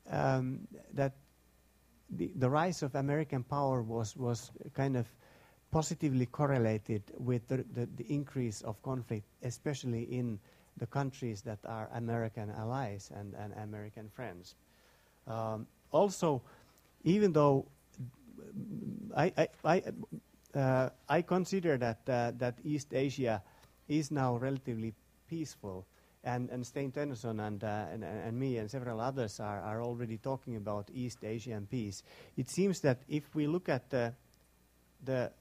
that the rise of American power was kind of positively correlated with the increase of conflict, especially in the countries that are American allies and American friends. Also, even though I consider that East Asia is now relatively peaceful, and Stein Tennyson and me and several others are already talking about East Asian peace. It seems that if we look at the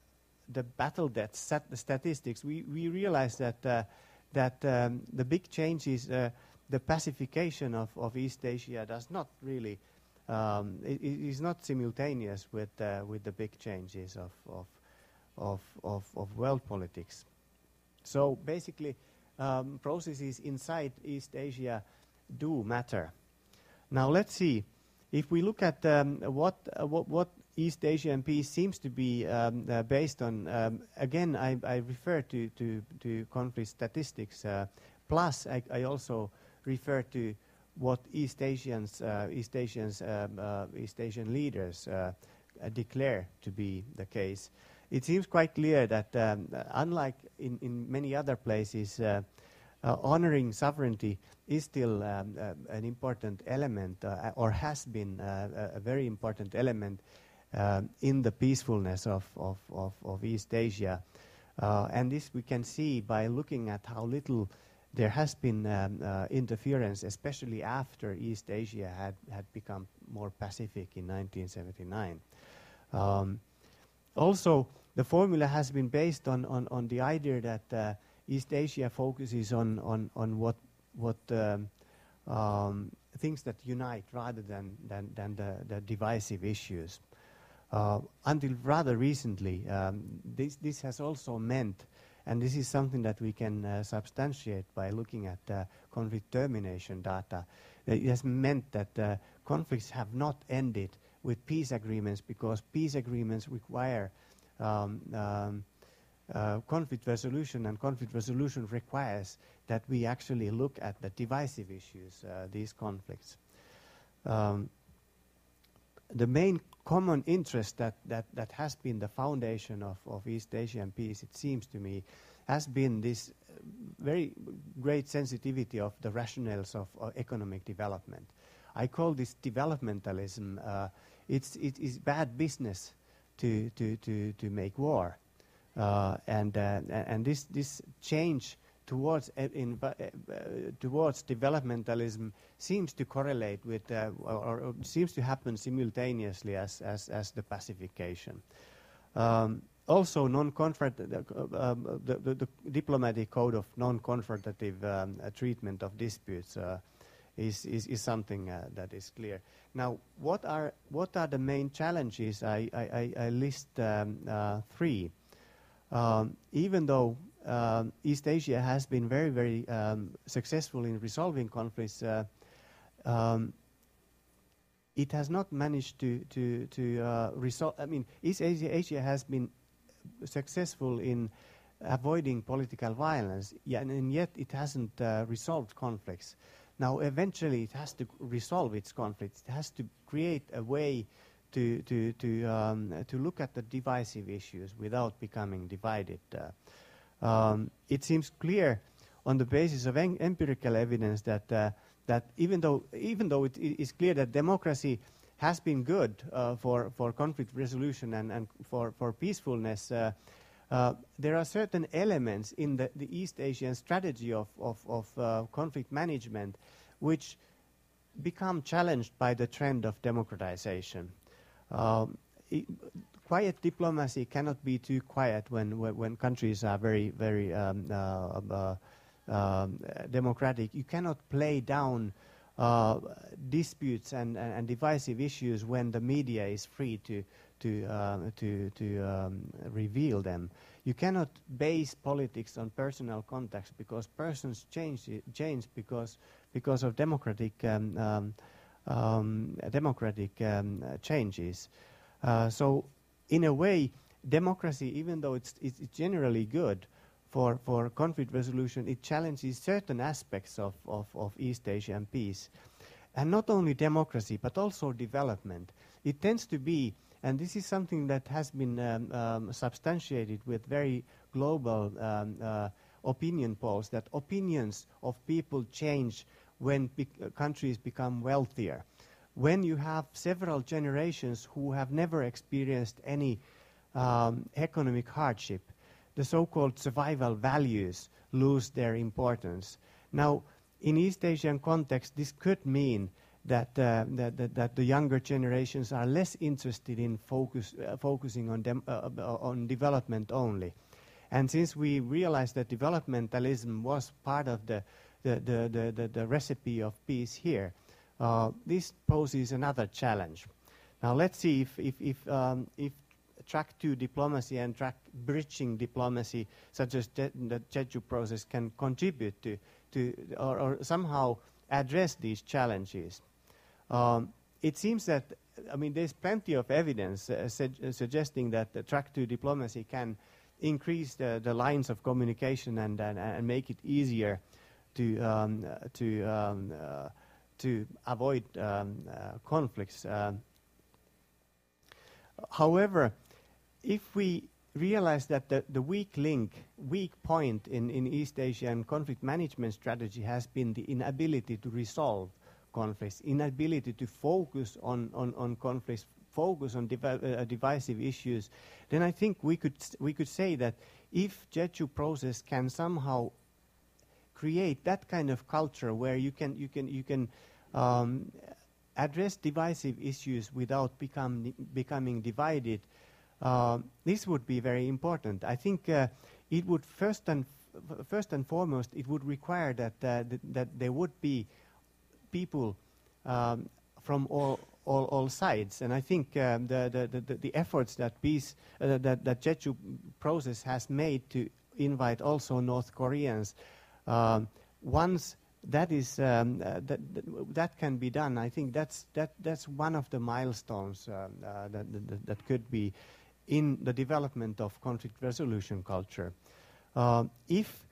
battle deaths statistics, we realize that the big changes, the pacification of East Asia does not really it is not simultaneous with the big changes of world politics. So basically, processes inside East Asia do matter. Now let's see if we look at what East Asian peace seems to be based on. Again, I refer to conflict statistics. Plus, I also refer to what East Asian leaders declare to be the case. It seems quite clear that unlike in many other places, honoring sovereignty is still an important element, or has been a very important element in the peacefulness of East Asia. And this we can see by looking at how little there has been interference, especially after East Asia had become more pacific in 1979. Also, the formula has been based on the idea that East Asia focuses on what things that unite rather than the divisive issues. Until rather recently, this has also meant, and this is something that we can substantiate by looking at conflict termination data, it has meant that conflicts have not ended with peace agreements, because peace agreements require conflict resolution, and conflict resolution requires that we actually look at the divisive issues, these conflicts. The main common interest that has been the foundation of East Asian peace, it seems to me, has been this very great sensitivity of the rationales of economic development. I call this developmentalism. It is bad business to make war, and this change towards developmentalism seems to correlate with or seems to happen simultaneously as the pacification. Also, the diplomatic code of non-confrontative treatment of disputes is something that is clear. Now, what are the main challenges? I list three. Even though East Asia has been very, very successful in resolving conflicts, it has not managed to resolve. I mean, East Asia has been successful in avoiding political violence, and yet it hasn't resolved conflicts. Now, eventually, it has to resolve its conflicts. It has to create a way to look at the divisive issues without becoming divided. It seems clear, on the basis of empirical evidence, that even though it is clear that democracy has been good for conflict resolution and for peacefulness, there are certain elements in the East Asian strategy of conflict management which become challenged by the trend of democratization. Quiet diplomacy cannot be too quiet when countries are very, very democratic. You cannot play down disputes and divisive issues when the media is free to reveal them. You cannot base politics on personal contacts, because persons change because of democratic changes. So, in a way, democracy, even though it's generally good for conflict resolution, it challenges certain aspects of East Asian peace. and not only democracy but also development. It tends to be, and this is something that has been substantiated with very global opinion polls, that opinions of people change when countries become wealthier. When you have several generations who have never experienced any economic hardship, the so-called survival values lose their importance. Now, in East Asian context, this could mean that that the younger generations are less interested in focusing on development only. And since we realized that developmentalism was part of the recipe of peace here, this poses another challenge. Now let's see if track 2 diplomacy and track bridging diplomacy, such as the Jeju process, can contribute to or somehow address these challenges. It seems that, I mean, there's plenty of evidence suggesting that the track 2 diplomacy can increase the lines of communication and make it easier to avoid conflicts. However, if we realize that the weak point in East Asian conflict management strategy has been the inability to resolve conflicts, inability to focus on conflicts, focus on divisive issues, then I think we could say that if Jeju process can somehow create that kind of culture where you can address divisive issues without becoming divided, this would be very important. I think it would first and foremost it would require that there would be people from all sides, and I think the efforts that that Jeju process has made to invite also North Koreans, once that is that can be done, I think that's one of the milestones that could be in the development of conflict resolution culture. If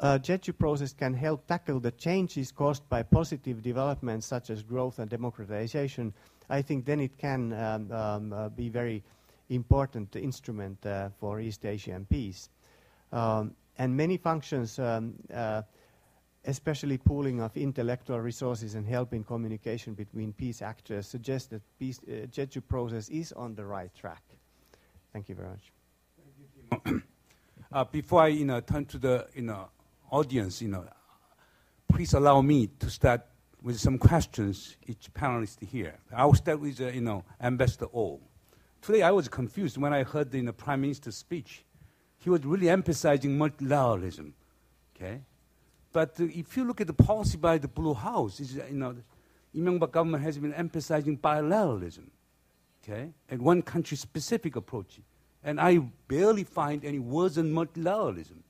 Jeju process can help tackle the changes caused by positive developments such as growth and democratization, I think then it can be very important instrument for East Asian peace. And many functions, especially pooling of intellectual resources and helping communication between peace actors, suggest that Jeju process is on the right track. Thank you very much. Thank you, Timo. Before I turn to the audience, please allow me to start with some questions each panelist here. I will start with Ambassador Oh. Today I was confused when I heard the Prime Minister's speech. He was really emphasizing multilateralism, okay? But if you look at the policy by the Blue House, the Lee government has been emphasizing bilateralism, okay, and one country-specific approach. And I barely find any words on multilateralism.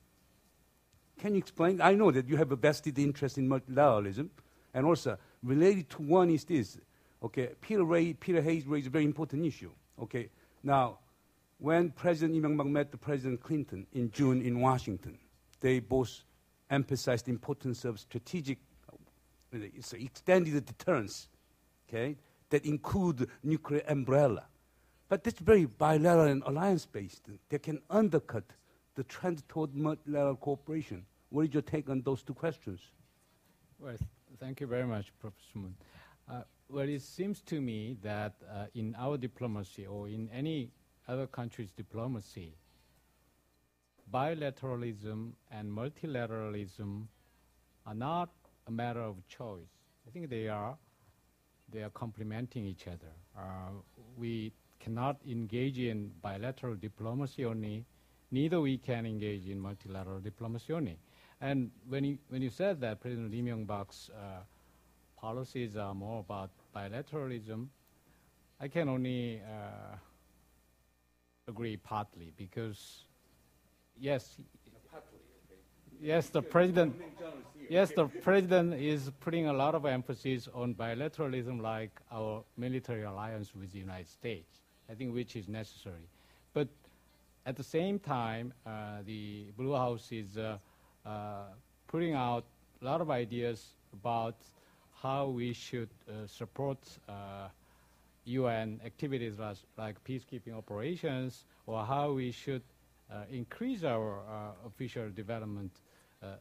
Can you explain? I know that you have a vested interest in multilateralism, and also related to one is this. Okay, Peter Hayes raised a very important issue. Okay, now, when President Lee Myung-bak met the President Clinton in June in Washington, they both emphasized the importance of strategic, extended deterrence, okay, that include nuclear umbrella. But that's very bilateral and alliance-based. They can undercut the trend toward multilateral cooperation. What is your take on those two questions? Well, thank you very much, Professor Moon. Well, it seems to me that in our diplomacy or in any other country's diplomacy, bilateralism and multilateralism are not a matter of choice. I think they are complementing each other. We cannot engage in bilateral diplomacy only, neither we can engage in multilateral diplomacy only. And when you said that President Lee Myung-bak's policies are more about bilateralism, I can only agree partly, because yes, the president is putting a lot of emphasis on bilateralism, like our military alliance with the United States, I think, which is necessary. But at the same time, the Blue House is putting out a lot of ideas about how we should support UN activities like peacekeeping operations, or how we should increase our official development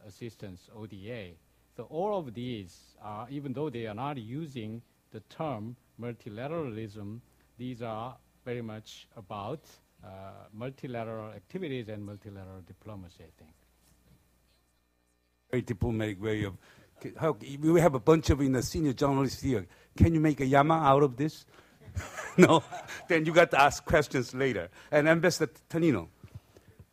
assistance, ODA. So all of these, even though they are not using the term multilateralism, these are very much about multilateral activities and multilateral diplomacy, I think. Very diplomatic way of. How, we have a bunch of senior journalists here. Can you make a yama out of this? No? Then you got to ask questions later. And Ambassador Tonino,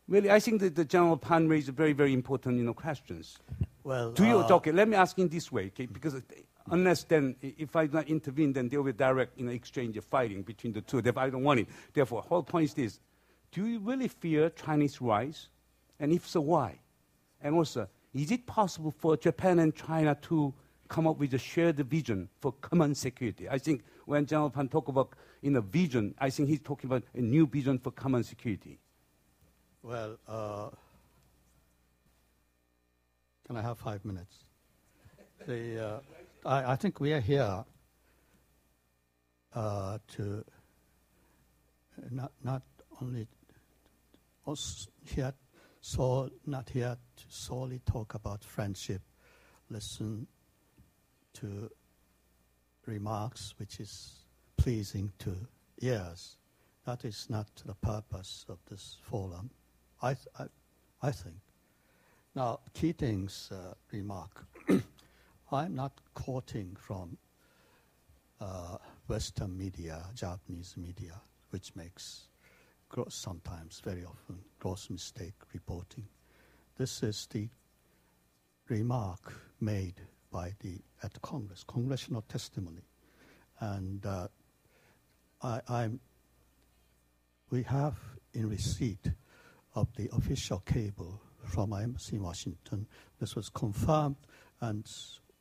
really, I think that the General Pan raised very, very important questions. Well, do you, okay, let me ask in this way, okay, because unless then, if I not intervene, then there will be direct exchange of fighting between the two. Therefore, I don't want it. Therefore, whole point is this. Do you really fear Chinese rise? And if so, why? And also, is it possible for Japan and China to come up with a shared vision for common security? I think when General Pan talk about a vision, I think he's talking about a new vision for common security. Well, can I have 5 minutes? I think we are here to not only here, so not here to solely talk about friendship, listen to remarks which is pleasing to ears. That is not the purpose of this forum, I think. Now, Keating's remark, I'm not quoting from Western media, Japanese media, which makes sometimes, very often, gross mistake reporting. This is the remark made by at Congress, congressional testimony. And we have in receipt of the official cable from my embassy in Washington. This was confirmed, and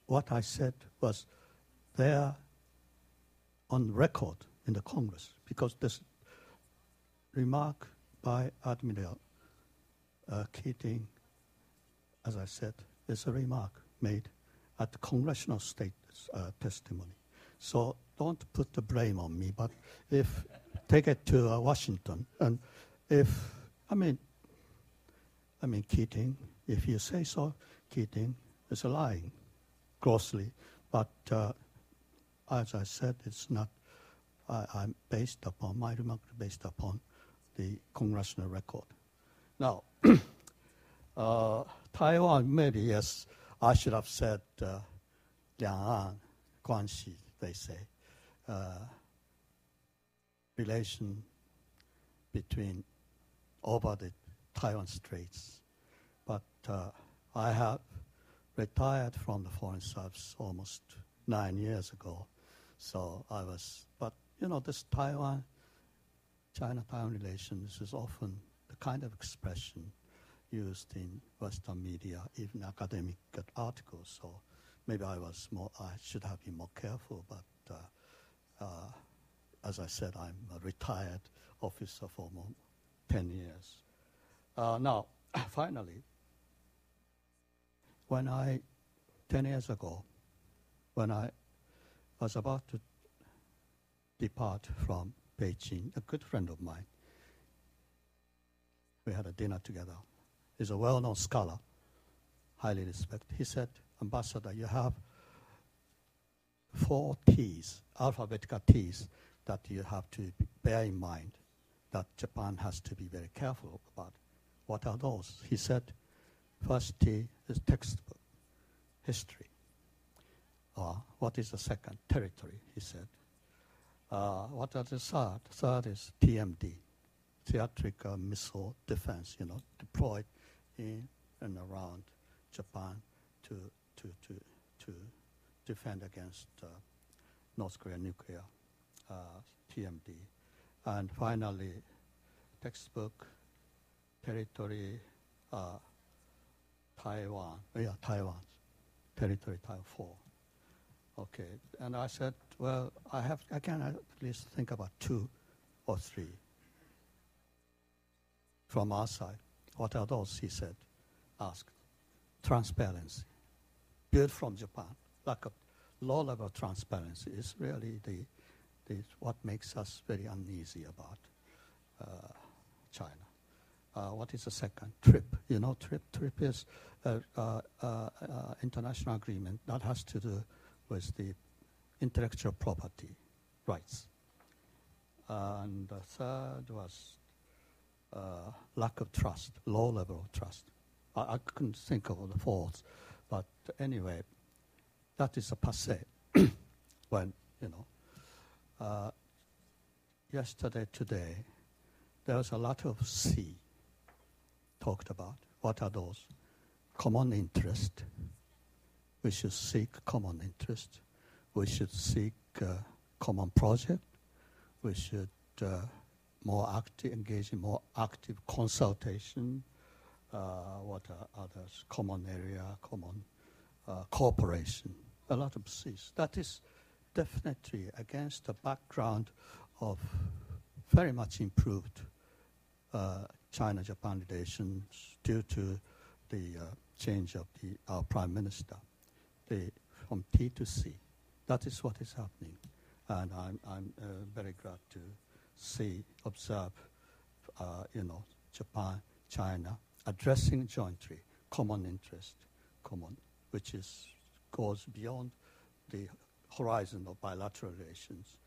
what I said was there on record in the Congress, because this remark by Admiral Keating, as I said, is a remark made at the congressional testimony. So don't put the blame on me, but take it to Washington, and Keating, if you say so, Keating is lying grossly, but as I said, it's not. I'm based upon my remark, based upon the congressional record. Now, Taiwan, maybe yes, I should have said 两岸关系, they say, relation between over the Taiwan Straits. But I have retired from the Foreign Service almost 9 years ago. So I was, but this China-Taiwan relations is often the kind of expression used in Western media, even academic articles. So maybe I should have been more careful, but as I said, I'm a retired officer for more 10 years. Now, finally, 10 years ago, when I was about to depart from Beijing, a good friend of mine, we had a dinner together. He's a well-known scholar, highly respected. He said, Ambassador, you have 4 T's, alphabetical T's, that you have to bear in mind that Japan has to be very careful about. What are those? He said, first T is textbook, history. What is the second? Territory, he said. What are the third? Third is TMD, theatrical missile defense, deployed in and around Japan to defend against North Korea nuclear, TMD. And finally, textbook, territory, Taiwan. Taiwan. Territory, Taiwan 4. Okay, and I said, well, I can at least think about 2 or 3 from our side. What are those, he said, asked. Transparency, built from Japan, low-level transparency is really what makes us very uneasy about China. What is the second? TRIP. You know, TRIP is international agreement that has to do with the intellectual property rights. And the third was lack of trust, low level of trust. I couldn't think of the fourth, but anyway, that is a passé. When, you know, yesterday, today, there was a lot of C talked about. What are those? Common interest. We should seek common interest. We should seek common project. We should engage in more active consultation. What are others? Common area, common cooperation. A lot of C's. That is definitely against the background of very much improved China-Japan relations due to the change of our prime minister, from T to C. That is what is happening, and I'm very glad to observe, Japan, China addressing jointly common interest, which goes beyond the horizon of bilateral relations,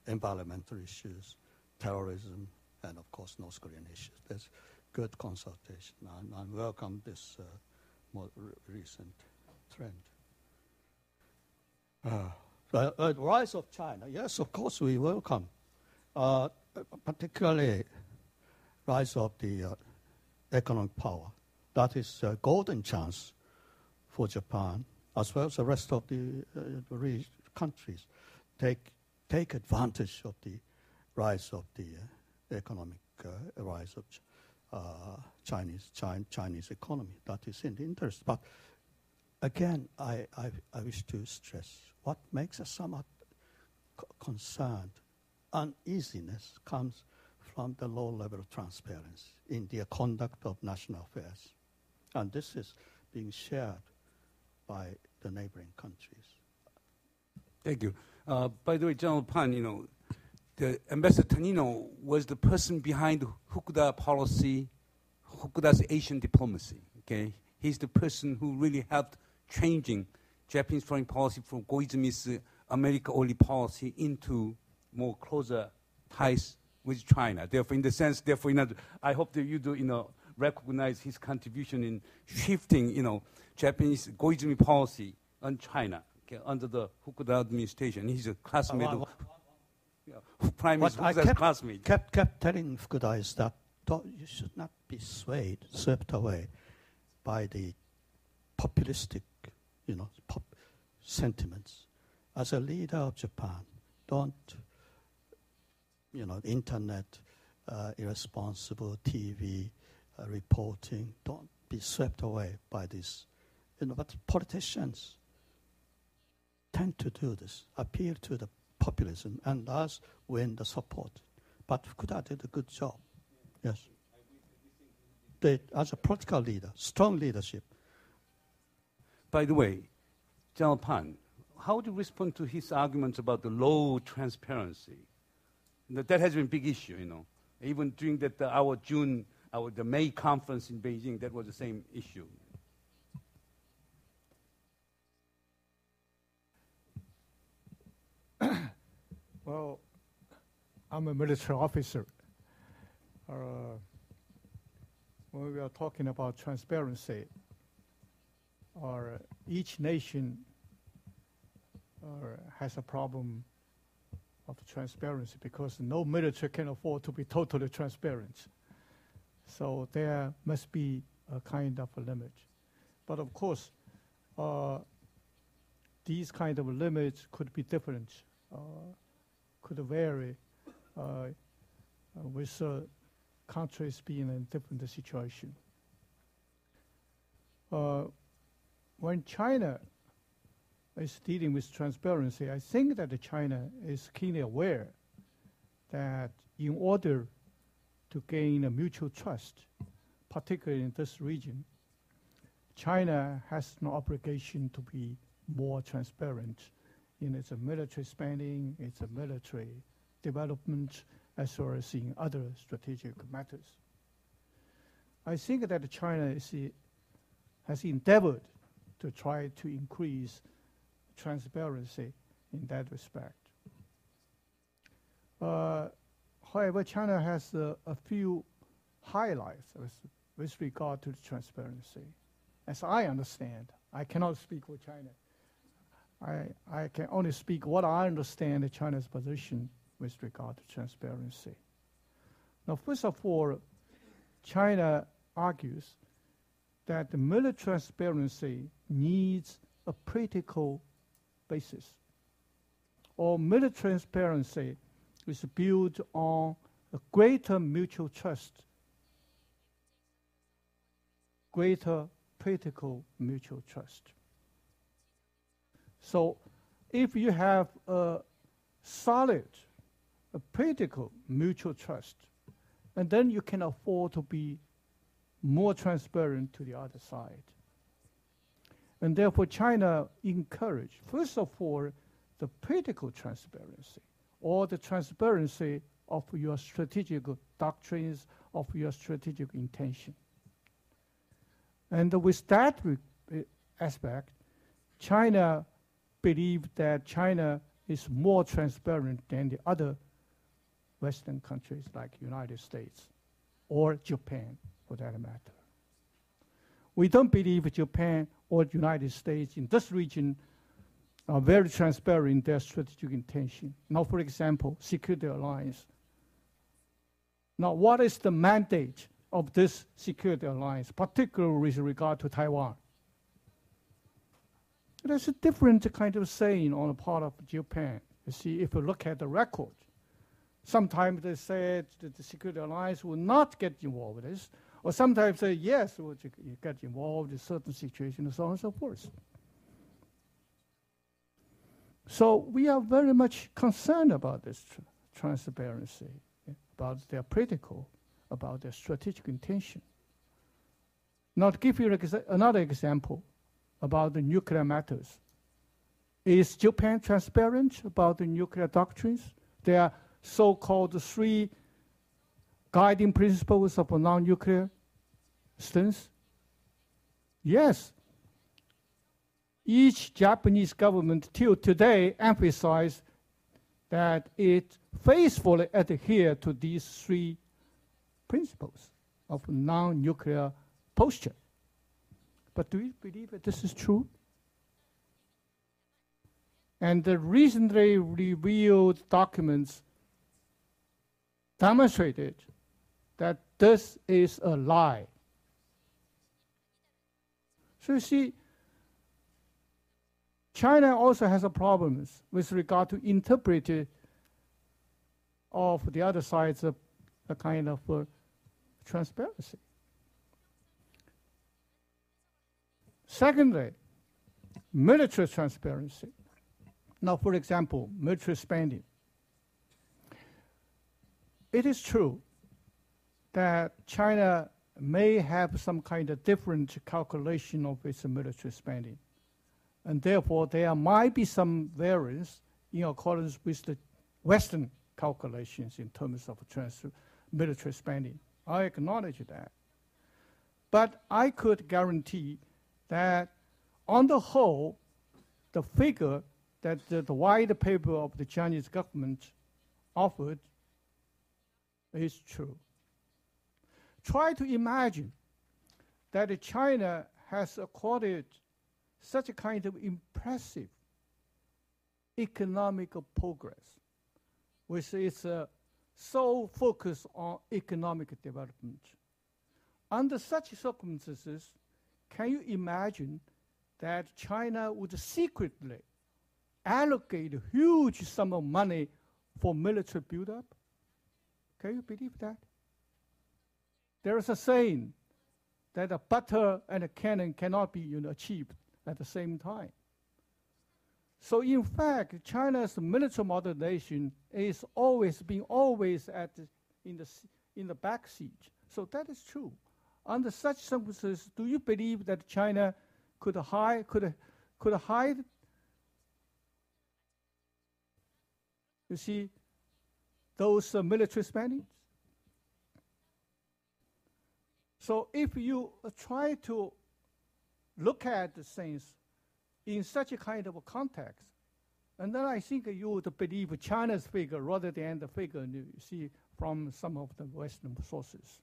environmental issues, terrorism, and of course North Korean issues. There's good consultation, and I welcome this more recent trend. The rise of China, yes, of course we welcome, particularly rise of the economic power. That is a golden chance for Japan, as well as the rest of the countries. Take advantage of the rise of the economic rise of Chinese economy. That is in the interest. But again, I wish to stress what makes us somewhat concerned, uneasiness comes from the low level of transparency in the conduct of national affairs. And this is being shared by the neighboring countries. Thank you. By the way, General Pan, the Ambassador Tanino was the person behind Fukuda policy, Fukuda's Asian diplomacy. Okay, he's the person who really helped changing Japanese foreign policy from Koizumi's America-only policy into more closer ties with China. Therefore, in the sense, I hope that you do, recognize his contribution in shifting, Japanese Koizumi policy on China under the Fukuda administration. He's a classmate of Prime Minister Fukuda's classmate. Kept telling Fukuda is that you should not be swept away by the populistic, sentiments. As a leader of Japan, don't, internet, irresponsible TV reporting, don't be swept away by this. But politicians tend to do this, appeal to the populism, and thus win the support. But Fukuda did a good job. Yes. As a political leader, strong leadership. By the way, General Pan, how would you respond to his arguments about the low transparency? That has been a big issue, Even during the May conference in Beijing, that was the same issue. Well, I'm a military officer. When we are talking about transparency, each nation has a problem of transparency because no military can afford to be totally transparent. So there must be a kind of a limit. But of course, these kind of limits could be different, could vary with countries being in different situation. When China is dealing with transparency, I think that China is keenly aware that in order to gain a mutual trust, particularly in this region, China has no obligation to be more transparent in its military spending, its military development, as well as in other strategic matters. I think that China has endeavored to try to increase transparency in that respect. However, China has a few highlights with regard to the transparency. As I understand, I cannot speak for China. I can only speak what I understand China's position with regard to transparency. Now, first of all, China argues that the military transparency needs a practical basis, or military transparency is built on a greater mutual trust, greater practical mutual trust. So if you have a solid, a practical mutual trust, and then you can afford to be more transparent to the other side. And therefore, China encouraged, first of all, the practical transparency, or the transparency of your strategic doctrines, of your strategic intention. And with that aspect, China believed that China is more transparent than the other Western countries like United States or Japan, for that matter. We don't believe Japan or the United States in this region are very transparent in their strategic intention. Now, for example, Security Alliance. Now, what is the mandate of this Security Alliance, particularly with regard to Taiwan? There's a different kind of saying on the part of Japan. You see, if you look at the record, sometimes they said that the Security Alliance will not get involved in this, or sometimes say, yes, we'll get involved in certain situations, and so on and so forth. So we are very much concerned about this transparency, about their practical, about their strategic intention. Now, to give you another example about the nuclear matters. Is Japan transparent about the nuclear doctrines? There are so-called 3 guiding principles of a non-nuclear stance. Yes. Each Japanese government till today emphasized that it faithfully adheres to these 3 principles of non-nuclear posture. But do you believe that this is true? And the recently revealed documents demonstrated that this is a lie. So you see, China also has a problem with regard to interpreting of the other side's a kind of transparency. Secondly, military transparency. Now, for example, military spending. It is true that China may have some kind of different calculation of its military spending. And therefore, there might be some variance in accordance with the Western calculations in terms of military spending. I acknowledge that. But I could guarantee that on the whole, the figure that the white paper of the Chinese government offered is true. Try to imagine that China has accorded such a kind of impressive economic progress with its sole focus on economic development. Under such circumstances, can you imagine that China would secretly allocate a huge sum of money for military buildup? Can you believe that? There is a saying that a butter and a cannon cannot be achieved at the same time. So in fact, China's military modernization is always in the back seat. So that is true. Under such circumstances, do you believe that China could hide you see, those military spendings? So if you try to look at the things in such a kind of a context, and then I think you would believe China's figure rather than the figure you see from some of the Western sources.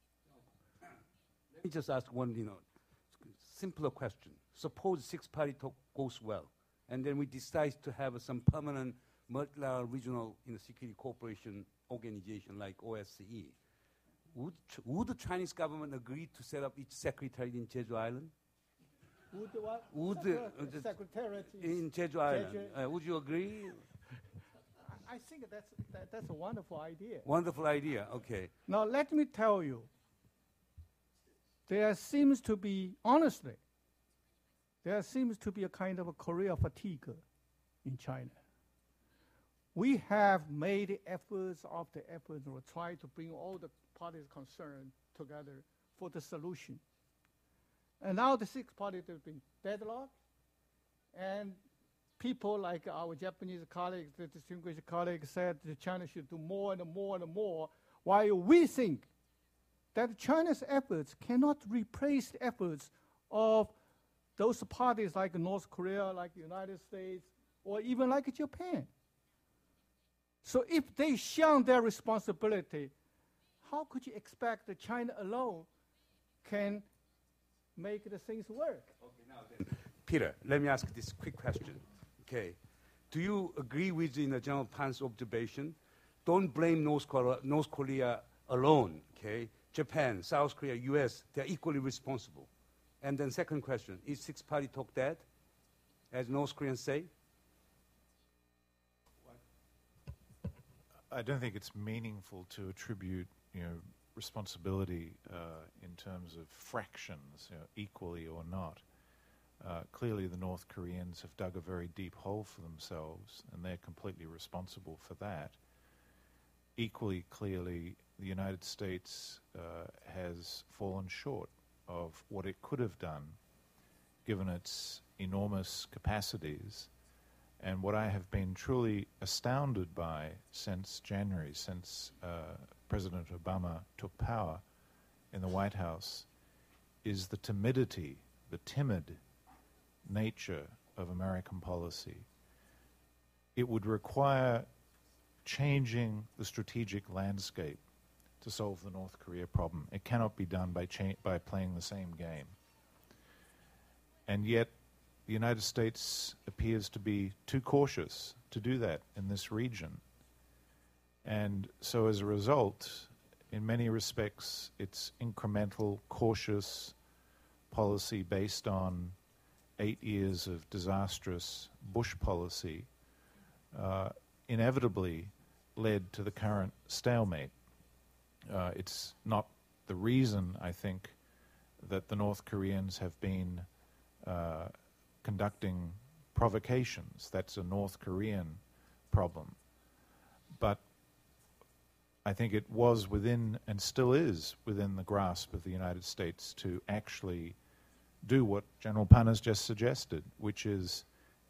Let me just ask one, simpler question. Suppose six-party talk goes well, and then we decide to have some permanent multilateral regional security cooperation organization like OSCE. Would the Chinese government agree to set up its secretariat in Jeju Island? Would the what? Would Secretariat in Jeju Island? Would you agree? I think that's a wonderful idea. Wonderful idea. Okay. Now let me tell you, there seems to be a kind of a Korea fatigue in China. We have made efforts after efforts to try to bring all the parties concerned together for the solution. And now the six parties have been deadlocked, and people like our Japanese colleagues, the distinguished colleagues, said that China should do more and more and more, while we think that China's efforts cannot replace the efforts of those parties like North Korea, like the United States, or even like Japan. So if they shun their responsibility, how could you expect that China alone can make the things work? Okay, now then, Peter, let me ask this quick question. Okay, do you agree with General Pan's observation? Don't blame North Korea alone. Okay, Japan, South Korea, U.S. they're equally responsible. And then second question: is six-party talk dead, as North Koreans say? I don't think it's meaningful to attribute, responsibility in terms of fractions, equally or not. Clearly, the North Koreans have dug a very deep hole for themselves, and they're completely responsible for that. Equally clearly, the United States has fallen short of what it could have done, given its enormous capacities. And what I have been truly astounded by since January, since President Obama took power in the White House, is the timid nature of American policy. It would require changing the strategic landscape to solve the North Korea problem. It cannot be done by playing the same game. And yet, the United States appears to be too cautious to do that in this region. And so as a result, in many respects, its incremental, cautious policy based on 8 years of disastrous Bush policy inevitably led to the current stalemate. It's not the reason, I think, that the North Koreans have been conducting provocations. That's a North Korean problem. But I think it was within, and still is, within the grasp of the United States to actually do what General Pan has just suggested, which is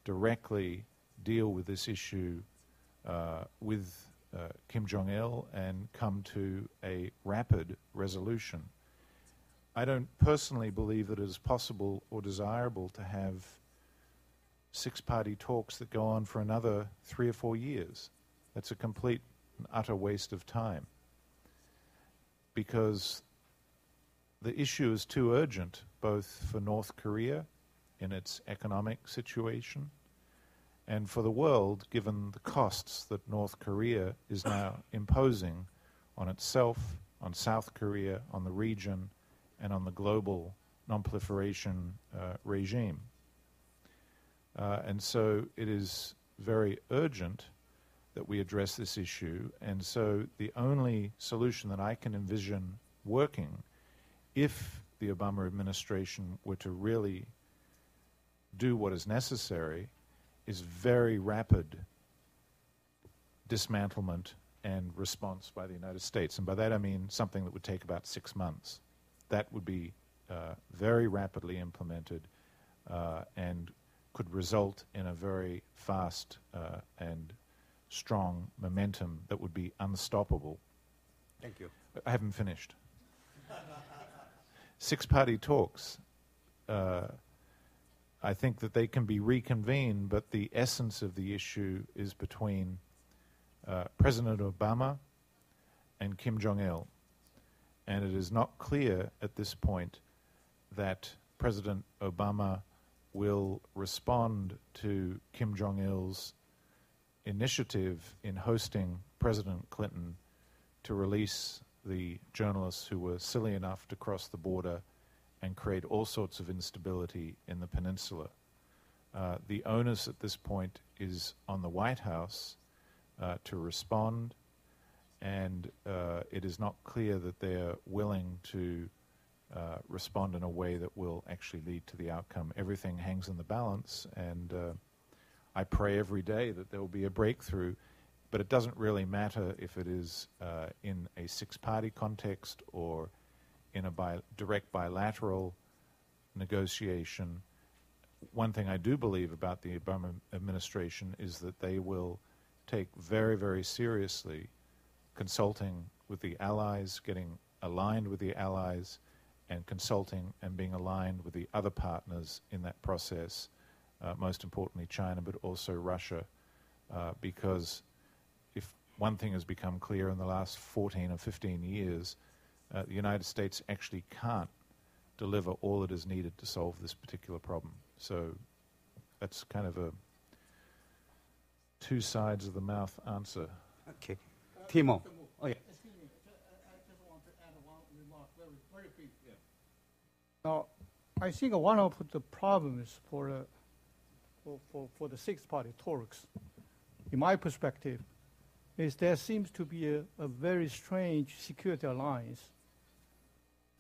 directly deal with this issue with Kim Jong-il and come to a rapid resolution. I don't personally believe that it is possible or desirable to have six-party talks that go on for another 3 or 4 years. That's a complete and utter waste of time, because the issue is too urgent, both for North Korea in its economic situation and for the world, given the costs that North Korea is now imposing on itself, on South Korea, on the region, and on the global non-proliferation regime. And so it is very urgent that we address this issue, and so the only solution that I can envision working, if the Obama administration were to really do what is necessary, is very rapid dismantlement and response by the United States. And by that I mean something that would take about 6 months. That would be very rapidly implemented and could result in a very fast and strong momentum that would be unstoppable. Thank you. I haven't finished. Six-party talks, I think that they can be reconvened, but the essence of the issue is between President Obama and Kim Jong-il. And it is not clear at this point that President Obama will respond to Kim Jong-il's initiative in hosting President Clinton to release the journalists who were silly enough to cross the border and create all sorts of instability in the peninsula. The onus at this point is on the White House to respond, and it is not clear that they're willing to respond in a way that will actually lead to the outcome. Everything hangs in the balance, and I pray every day that there will be a breakthrough, but it doesn't really matter if it is in a six-party context or in a direct bilateral negotiation. One thing I do believe about the Obama administration is that they will take very, very seriously consulting with the allies, getting aligned with the allies, and consulting and being aligned with the other partners in that process, most importantly China, but also Russia, because if one thing has become clear in the last 14 or 15 years, the United States actually can't deliver all that is needed to solve this particular problem. So that's kind of a two sides of the mouth answer. Okay. Timo. Oh, yeah. Excuse me, I just want to add one remark, very brief. Now, I think one of the problems for the six-party talks, in my perspective, is there seems to be a very strange security alliance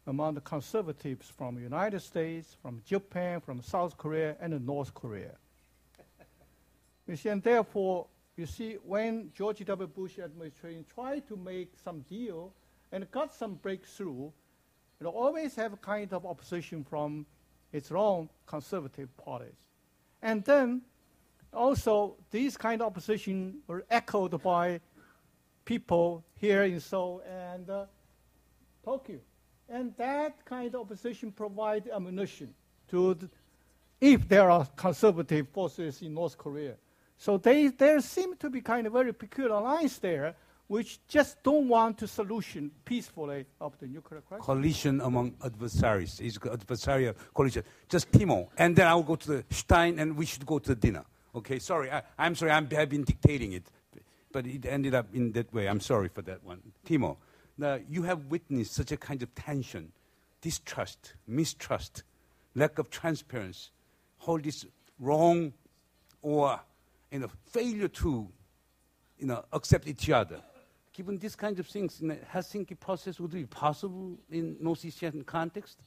among the conservatives from the United States, from Japan, from South Korea, and North Korea. You see, and therefore, you see, when George W. Bush administration tried to make some deal and got some breakthrough, it always have a kind of opposition from its own conservative parties. And then also, these kind of opposition were echoed by people here in Seoul and Tokyo. And that kind of opposition provides ammunition to if there are conservative forces in North Korea. So there seem to be kind of very peculiar lines there, which just don't want to solution peacefully of the nuclear crisis. Coalition among adversaries. It's adversarial coalition. Just Timo. And then I'll go to the Stein, and we should go to dinner. Okay, sorry. I'm sorry. I've been dictating it. But it ended up in that way. I'm sorry for that one. Timo, now you have witnessed such a kind of tension, distrust, mistrust, lack of transparency, all this wrong or failure to accept each other. Given these kinds of things, in the Helsinki process, would it be possible in North Asian context?